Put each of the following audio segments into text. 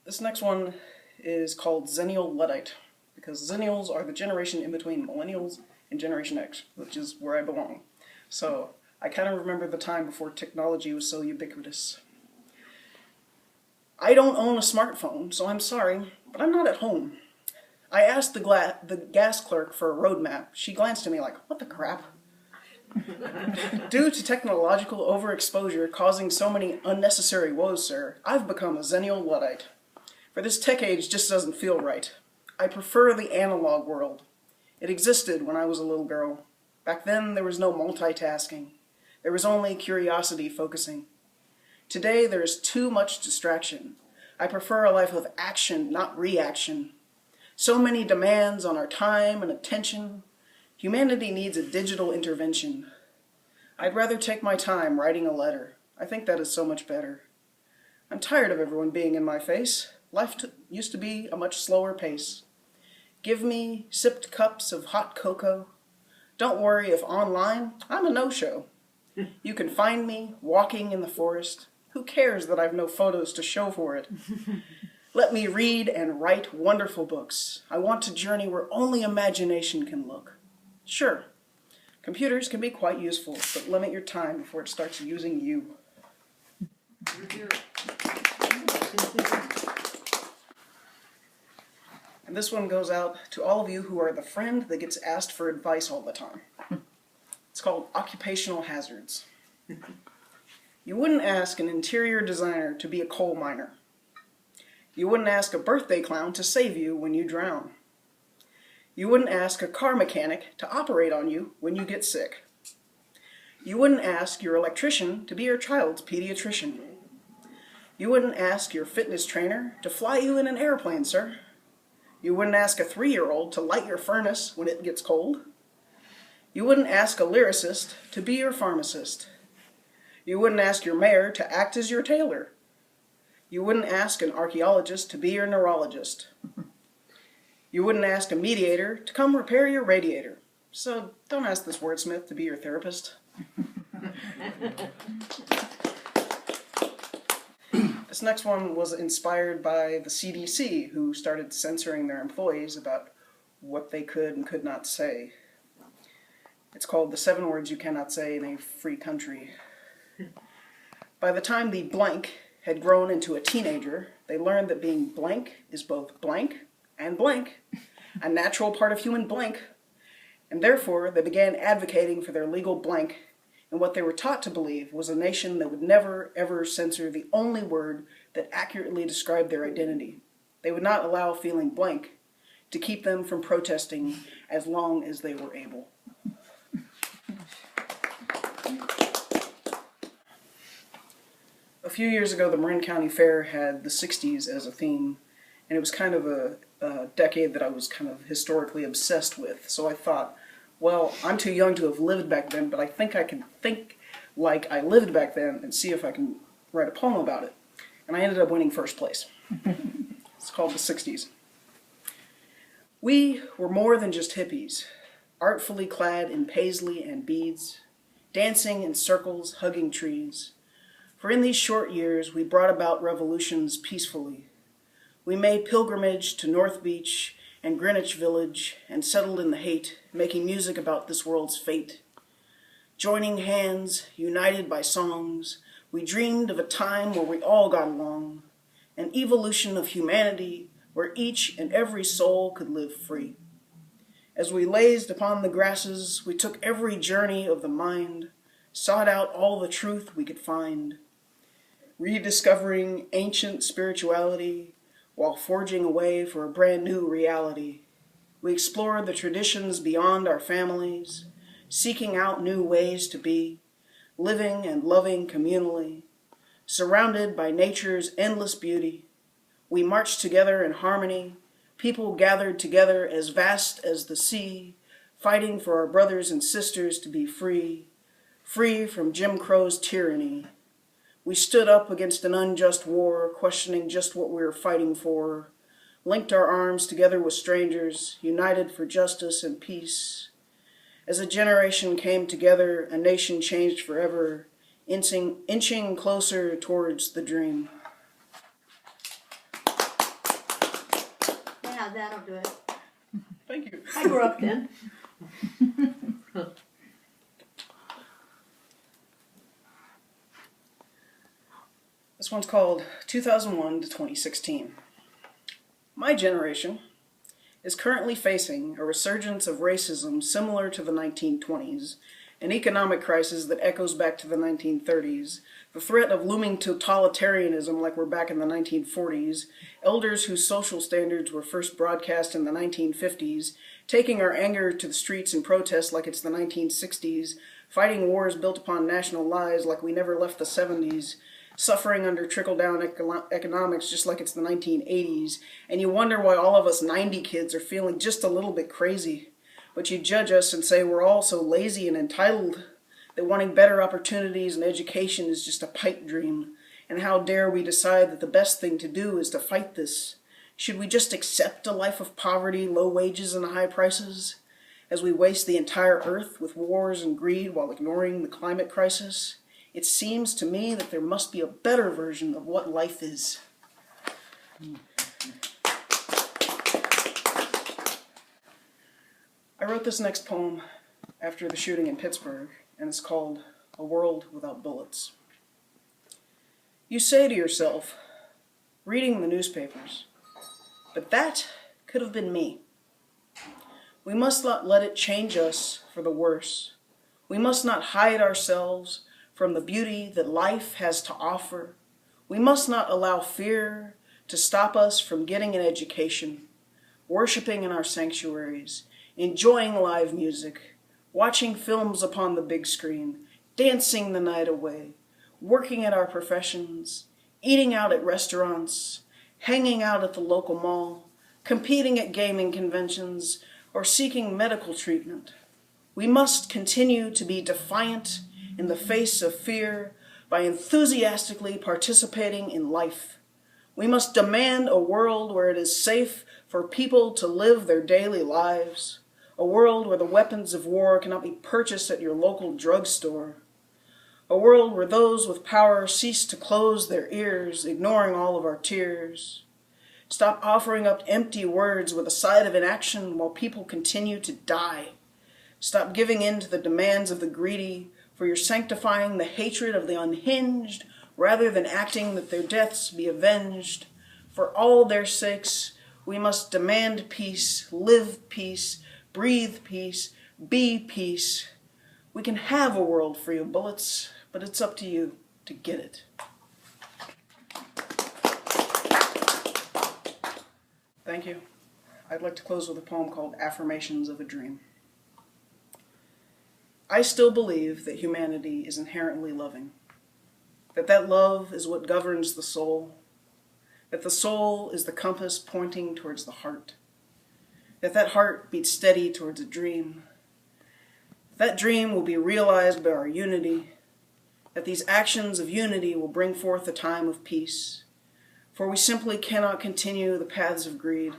This next one is called Zennial Luddite, because Zennials are the generation in between Millennials and Generation X, which is where I belong. So I kind of remember the time before technology was so ubiquitous. I don't own a smartphone, so I'm sorry, but I'm not at home. I asked the gas clerk for a road map. She glanced at me like, what the crap? Due to technological overexposure causing so many unnecessary woes, sir, I've become a Zennial Luddite. For this tech age just doesn't feel right. I prefer the analog world. It existed when I was a little girl. Back then, there was no multitasking. There was only curiosity focusing. Today, there is too much distraction. I prefer a life of action, not reaction. So many demands on our time and attention. Humanity needs a digital intervention. I'd rather take my time writing a letter. I think that is so much better. I'm tired of everyone being in my face. Life used to be a much slower pace. Give me sipped cups of hot cocoa. Don't worry if online, I'm a no-show. You can find me walking in the forest. Who cares that I've no photos to show for it? Let me read and write wonderful books. I want to journey where only imagination can look. Sure, computers can be quite useful, but limit your time before it starts using you. And this one goes out to all of you who are the friend that gets asked for advice all the time. It's called Occupational Hazards. You wouldn't ask an interior designer to be a coal miner. You wouldn't ask a birthday clown to save you when you drown. You wouldn't ask a car mechanic to operate on you when you get sick. You wouldn't ask your electrician to be your child's pediatrician. You wouldn't ask your fitness trainer to fly you in an airplane, sir. You wouldn't ask a 3-year-old to light your furnace when it gets cold. You wouldn't ask a lyricist to be your pharmacist. You wouldn't ask your mayor to act as your tailor. You wouldn't ask an archaeologist to be your neurologist. You wouldn't ask a mediator to come repair your radiator. So don't ask this wordsmith to be your therapist. This next one was inspired by the CDC, who started censoring their employees about what they could and could not say. It's called The 7 Words You Cannot Say in a Free Country. By the time the blank had grown into a teenager, they learned that being blank is both blank and blank, a natural part of human blank, and therefore they began advocating for their legal blank, and what they were taught to believe was a nation that would never, ever censor the only word that accurately described their identity. They would not allow feeling blank to keep them from protesting as long as they were able. A few years ago, the Marin County Fair had the 60s as a theme, and it was kind of a decade that I was kind of historically obsessed with. So I thought, well, I'm too young to have lived back then, but I think I can think like I lived back then and see if I can write a poem about it. And I ended up winning first place. It's called The 60s. We were more than just hippies, artfully clad in paisley and beads, dancing in circles, hugging trees. For in these short years, we brought about revolutions peacefully. We made pilgrimage to North Beach and Greenwich Village and settled in the hate, making music about this world's fate. Joining hands, united by songs, we dreamed of a time where we all got along, an evolution of humanity where each and every soul could live free. As we lazed upon the grasses, we took every journey of the mind, sought out all the truth we could find, rediscovering ancient spirituality while forging a way for a brand new reality. We explored the traditions beyond our families, seeking out new ways to be, living and loving communally, surrounded by nature's endless beauty. We marched together in harmony, people gathered together as vast as the sea, fighting for our brothers and sisters to be free, free from Jim Crow's tyranny. We stood up against an unjust war, questioning just what we were fighting for, linked our arms together with strangers, united for justice and peace. As a generation came together, a nation changed forever, inching closer towards the dream. Yeah, that'll do it. Thank you. I grew up then. This one's called 2001 to 2016. My generation is currently facing a resurgence of racism similar to the 1920s, an economic crisis that echoes back to the 1930s, the threat of looming totalitarianism like we're back in the 1940s, elders whose social standards were first broadcast in the 1950s, taking our anger to the streets in protest like it's the 1960s, fighting wars built upon national lies like we never left the 70s, suffering under trickle-down economics just like it's the 1980s, and you wonder why all of us 90 kids are feeling just a little bit crazy. But you judge us and say we're all so lazy and entitled that wanting better opportunities and education is just a pipe dream. And how dare we decide that the best thing to do is to fight this? Should we just accept a life of poverty, low wages, and high prices, as we waste the entire earth with wars and greed while ignoring the climate crisis? It seems to me that there must be a better version of what life is. I wrote this next poem after the shooting in Pittsburgh, and it's called A World Without Bullets. You say to yourself, reading the newspapers, but that could have been me. We must not let it change us for the worse. We must not hide ourselves from the beauty that life has to offer. We must not allow fear to stop us from getting an education, worshiping in our sanctuaries, enjoying live music, watching films upon the big screen, dancing the night away, working at our professions, eating out at restaurants, hanging out at the local mall, competing at gaming conventions, or seeking medical treatment. We must continue to be defiant in the face of fear by enthusiastically participating in life. We must demand a world where it is safe for people to live their daily lives, a world where the weapons of war cannot be purchased at your local drugstore, a world where those with power cease to close their ears, ignoring all of our tears. Stop offering up empty words with a side of inaction while people continue to die. Stop giving in to the demands of the greedy, for you're sanctifying the hatred of the unhinged rather than acting that their deaths be avenged. For all their sakes, we must demand peace, live peace, breathe peace, be peace. We can have a world free of bullets, but it's up to you to get it. Thank you. I'd like to close with a poem called Affirmations of a Dream. I still believe that humanity is inherently loving, that love is what governs the soul, that the soul is the compass pointing towards the heart, that heart beats steady towards a dream, that dream will be realized by our unity, that these actions of unity will bring forth a time of peace, for we simply cannot continue the paths of greed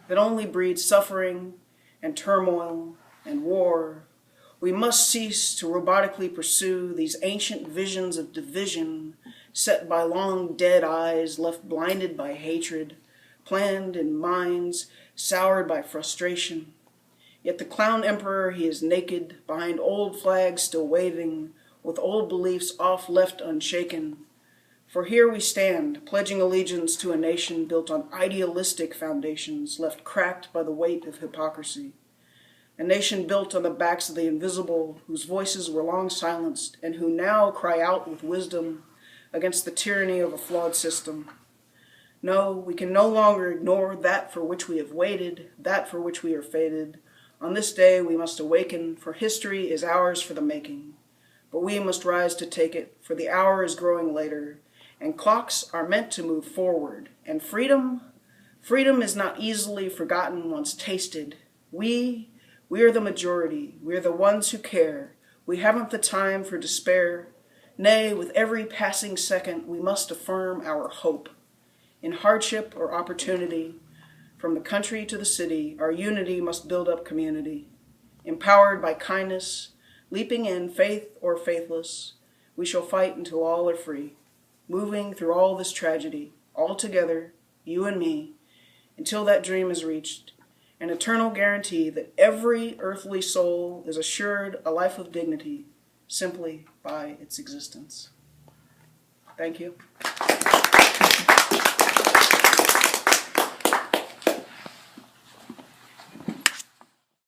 that only breed suffering and turmoil and war. We must cease to robotically pursue these ancient visions of division set by long dead eyes left blinded by hatred, planned in minds soured by frustration. Yet the clown emperor, he is naked, behind old flags still waving, with old beliefs oft left unshaken. For here we stand, pledging allegiance to a nation built on idealistic foundations left cracked by the weight of hypocrisy. A nation built on the backs of the invisible, whose voices were long silenced, and who now cry out with wisdom against the tyranny of a flawed system. No, we can no longer ignore that for which we have waited, that for which we are fated. On this day we must awaken, for history is ours for the making. But we must rise to take it, for the hour is growing later, and clocks are meant to move forward. And freedom is not easily forgotten once tasted. We are the majority. We are the ones who care. We haven't the time for despair. Nay, with every passing second, we must affirm our hope. In hardship or opportunity, from the country to the city, our unity must build up community. Empowered by kindness, leaping in, faith or faithless, we shall fight until all are free. Moving through all this tragedy, all together, you and me, until that dream is reached, an eternal guarantee that every earthly soul is assured a life of dignity simply by its existence. Thank you.